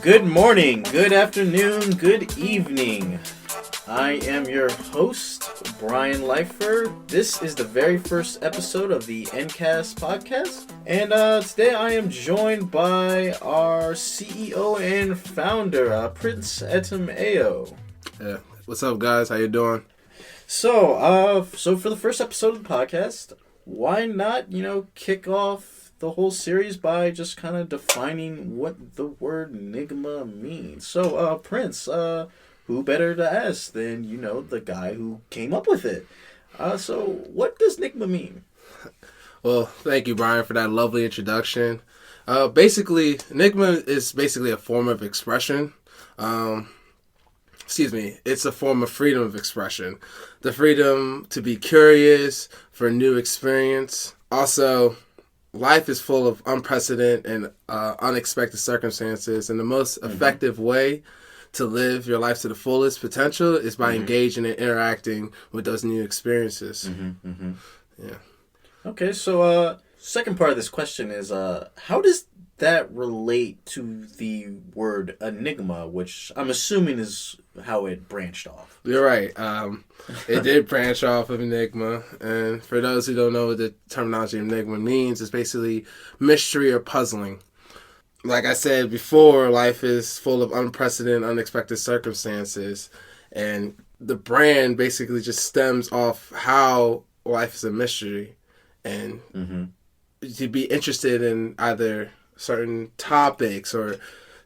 Good morning, good afternoon, good evening. I am your host, Brian Leifer. This is the very first episode of the N.Cast podcast. And today I am joined by our CEO and founder, Prince Etameo. Yeah. What's up, guys? How you doing? So for the first episode of the podcast, why not, kick off the whole series by just kind of defining what the word NiGma means. So, Prince, who better to ask than, the guy who came up with it? So what does NiGma mean? Well, thank you, Brian, for that lovely introduction. Basically, NiGma is basically a form of expression. It's a form of freedom of expression. The freedom to be curious for new experience. Also, life is full of unprecedented and unexpected circumstances, and the most effective way to live your life to the fullest potential is by engaging and interacting with those new experiences. Yeah. Okay, so second part of this question is, how does that relate to the word enigma, which I'm assuming is how it branched off? You're right. It did branch off of enigma, and for those who don't know what the terminology enigma means, it's basically mystery or puzzling. Like I said before, life is full of unprecedented, unexpected circumstances, and the brand basically just stems off how life is a mystery, and to be interested in either certain topics or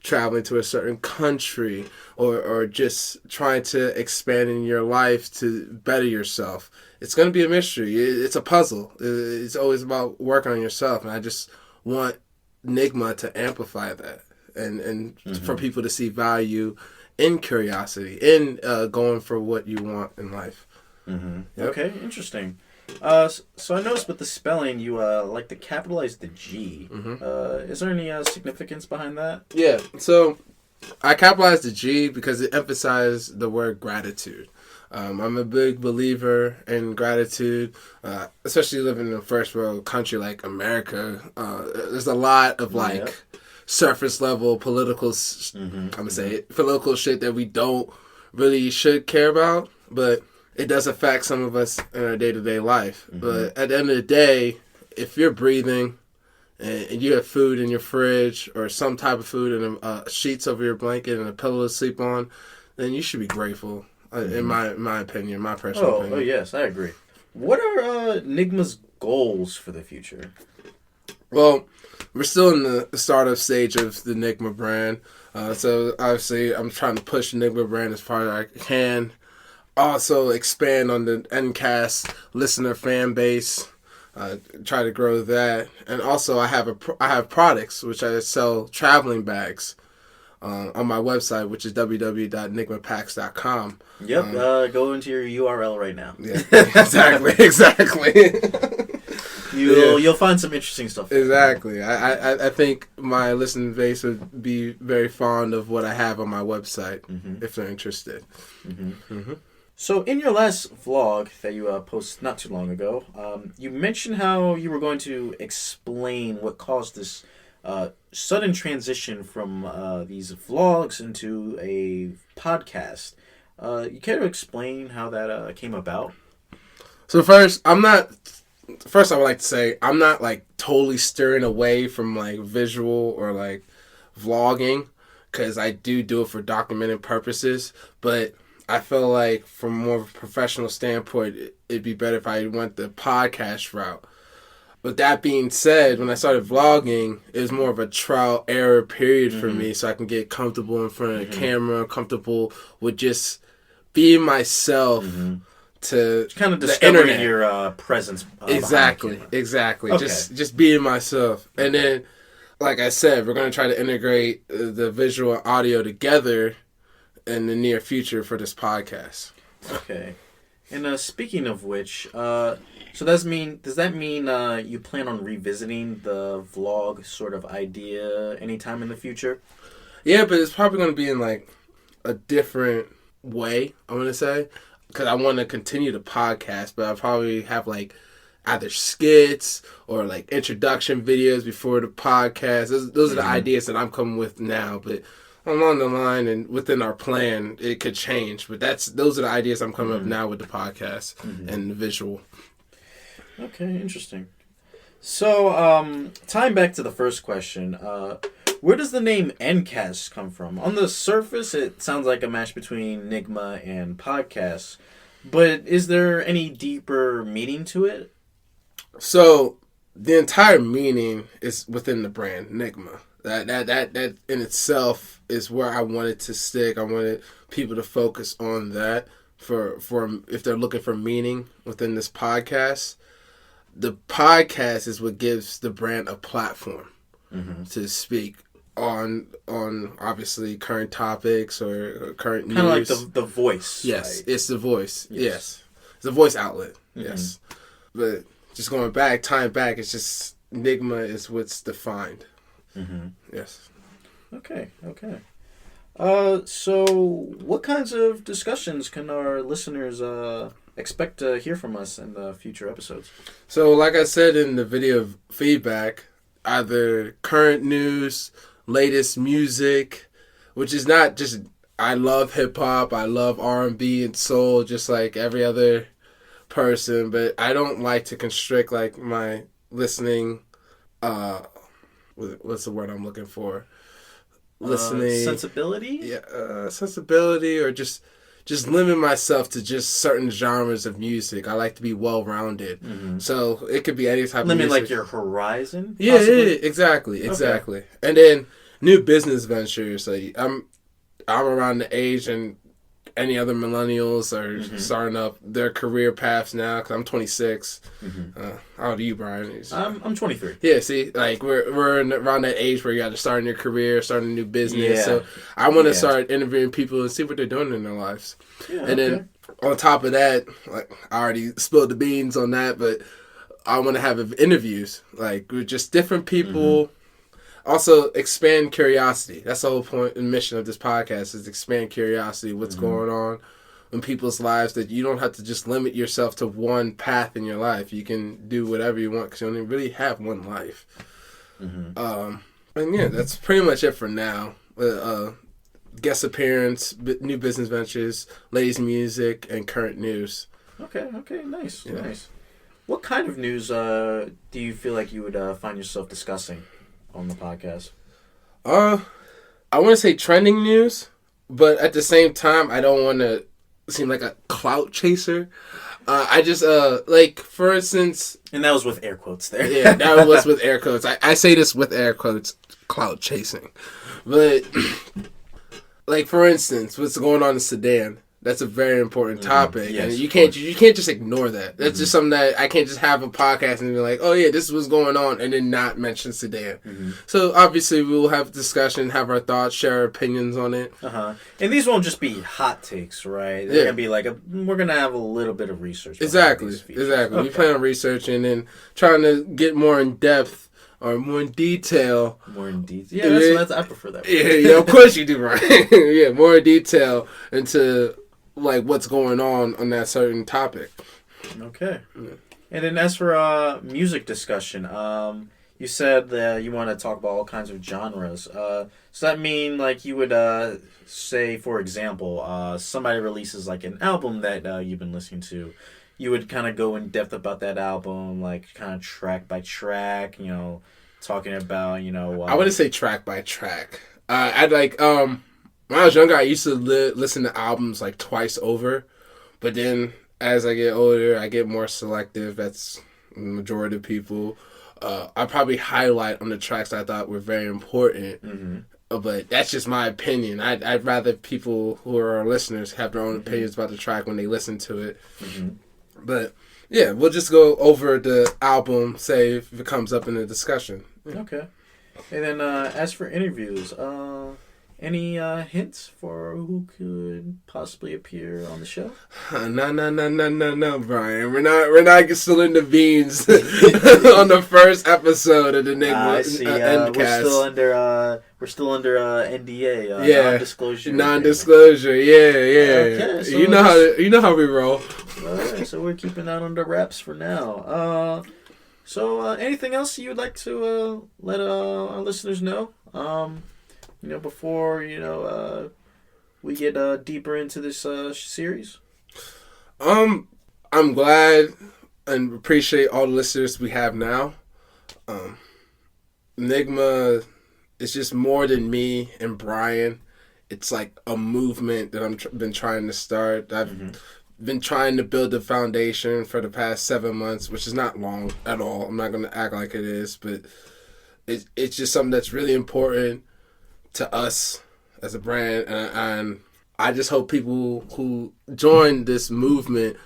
traveling to a certain country or just trying to expand in your life to better yourself. It's going to be a mystery. It's a puzzle. It's always about working on yourself, and I just want NiGma to amplify that and for people to see value in curiosity, in going for what you want in life. Yep. Okay, interesting. So I noticed with the spelling, you like to capitalize the G. Is there any significance behind that? Yeah, so I capitalized the G because it emphasized the word gratitude. I'm a big believer in gratitude, especially living in a first world country like America. There's a lot of surface level political, political shit that we don't really should care about, but it does affect some of us in our day-to-day life. But at the end of the day, if you're breathing and you have food in your fridge or some type of food and sheets over your blanket and a pillow to sleep on, then you should be grateful, in my opinion, my personal opinion. Oh, yes, I agree. What are NiGma's goals for the future? Well, we're still in the startup stage of the NiGma brand. So obviously I'm trying to push the NiGma brand as far as I can. Also expand on the N.Cast listener fan base, try to grow that, and also I have products which I sell traveling bags on my website, which is www.nigmapacks.com. Yep, go into your URL right now. Yeah, exactly. You'll find some interesting stuff. Exactly. I think my listening base would be very fond of what I have on my website if they're interested. So in your last vlog that you posted not too long ago, you mentioned how you were going to explain what caused this sudden transition from these vlogs into a podcast. You care to explain how that came about? So first, I would like to say I'm not like totally steering away from like visual or like vlogging, because I do it for documented purposes, but I feel like from more of a professional standpoint, it'd be better if I went the podcast route. But that being said, when I started vlogging, it was more of a trial error period for me, so I can get comfortable in front of the camera, comfortable with just being myself to kind of discovering your presence. Exactly. Okay. Just being myself, and then, like I said, we're going to try to integrate the visual and audio together in the near future for this podcast. Okay. And speaking of which, does that mean you plan on revisiting the vlog sort of idea anytime in the future? Yeah, but it's probably going to be in like a different way, I'm going to say, because I want to continue the podcast, but I'll probably have like either skits or like introduction videos before the podcast. Those are the ideas that I'm coming with now, but along the line and within our plan, it could change. But those are the ideas I'm coming up now with the podcast and the visual. Okay, interesting. So, tying back to the first question, where does the name N.Cast come from? On the surface, it sounds like a match between NiGma and podcast, but is there any deeper meaning to it? So, the entire meaning is within the brand NiGma. That in itself is where I wanted to stick. I wanted people to focus on that for if they're looking for meaning within this podcast. The podcast is what gives the brand a platform to speak on obviously current topics or current news. Kind of like the voice. Yes, right? it's the voice. Yes. It's a voice outlet. Yes. But just tying back, it's just NiGma is what's defined. Yes. Okay. So what kinds of discussions can our listeners expect to hear from us in the future episodes? So, like I said in the video feedback, either current news, latest music, which is not just, I love hip-hop, I love R&B and soul, just like every other person, but I don't like to constrict, like, my listening, what's the word I'm looking for? Listening. Sensibility? Yeah, sensibility, or just limit myself to just certain genres of music. I like to be well-rounded. So it could be any type of music. Like your horizon? Yeah, exactly. Okay. And then new business ventures. Like I'm around the age and any other millennials are starting up their career paths now, because I'm 26. How old are you, Brian? I'm 23. Yeah, see, like we're around that age where you got to start in your career, start a new business. Yeah. So I want to start interviewing people and see what they're doing in their lives. Yeah, and then on top of that, like I already spilled the beans on that, but I want to have interviews like with just different people. Also, expand curiosity. That's the whole point and mission of this podcast, is expand curiosity, what's going on in people's lives, that you don't have to just limit yourself to one path in your life. You can do whatever you want, because you only really have one life. And yeah, that's pretty much it for now. Guest appearance, new business ventures, latest music, and current news. Okay, nice. What kind of news do you feel like you would find yourself discussing on the podcast? I want to say trending news, but at the same time, I don't want to seem like a clout chaser. I just like, for instance, and that was with air quotes there. Yeah, that was with air quotes. I say this with air quotes, clout chasing, but like, for instance, what's going on in Sudan. That's a very important topic, and you can't just ignore that. That's just something that I can't just have a podcast and be like, oh yeah, this is what's going on, and then not mention Sudan. So obviously we will have discussion, have our thoughts, share our opinions on it. And these won't just be hot takes, right? They're gonna be like we're gonna have a little bit of research. Exactly. Okay. We plan on researching and trying to get more in depth. Or more in detail. Yeah, that's I prefer that. Yeah, of course you do, right? Yeah, more in detail into like what's going on that certain topic. Okay. And then as for music discussion, you said that you want to talk about all kinds of genres. Does that mean like you would say, for example, somebody releases like an album that you've been listening to? You would kind of go in depth about that album, like kind of track by track, talking about, I wouldn't say track by track. I'd like, when I was younger, I used to listen to albums like twice over. But then as I get older, I get more selective. That's the majority of people. I probably highlight on the tracks I thought were very important. But that's just my opinion. I'd rather people who are our listeners have their own opinions about the track when they listen to it. But yeah, we'll just go over the album, say if it comes up in the discussion. Okay. And then as for interviews, any hints for who could possibly appear on the show? No, Brian. We're not still in the beans on the first episode of the NiGma. I see. We're still under NDA. Non-disclosure. Non-disclosure. Yeah. Okay, so you know how we roll. All right, so we're keeping that under wraps for now. So anything else you would like to let our listeners know? before we get deeper into this series? I'm glad and appreciate all the listeners we have now. NiGma is just more than me and Brian. It's like a movement that I've been trying to start. I've been trying to build the foundation for the past 7 months, which is not long at all. I'm not going to act like it is, but it's just something that's really important to us as a brand. And I just hope people who join this movement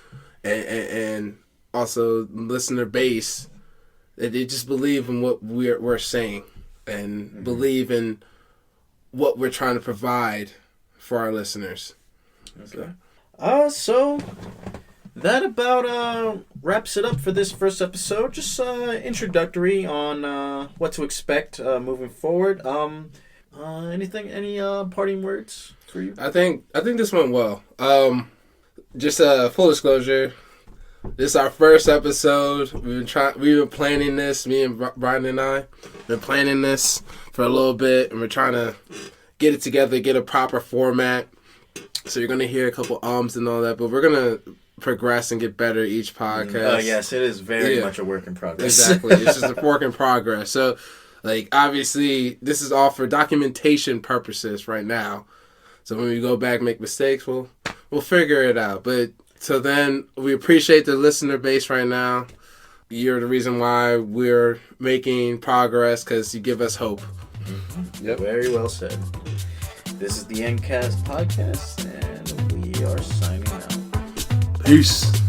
and also listener base, that they just believe in what we're saying and believe in what we're trying to provide for our listeners. Okay. So that about wraps it up for this first episode. Just introductory on what to expect moving forward. Any parting words for you? I think this went well. Just full disclosure, this is our first episode. We've been planning this. Me and Brian and I been planning this for a little bit, and we're trying to get it together, get a proper format. So you're gonna hear a couple ums and all that, but we're gonna progress and get better each podcast. Yes, it is very much a work in progress. Exactly, it's just a work in progress. So, obviously, this is all for documentation purposes right now. So when we go back and make mistakes, we'll figure it out. But till then, we appreciate the listener base right now. You're the reason why we're making progress, because you give us hope. Yep. Very well said. This is the N.Cast podcast, and we are signing out. Peace.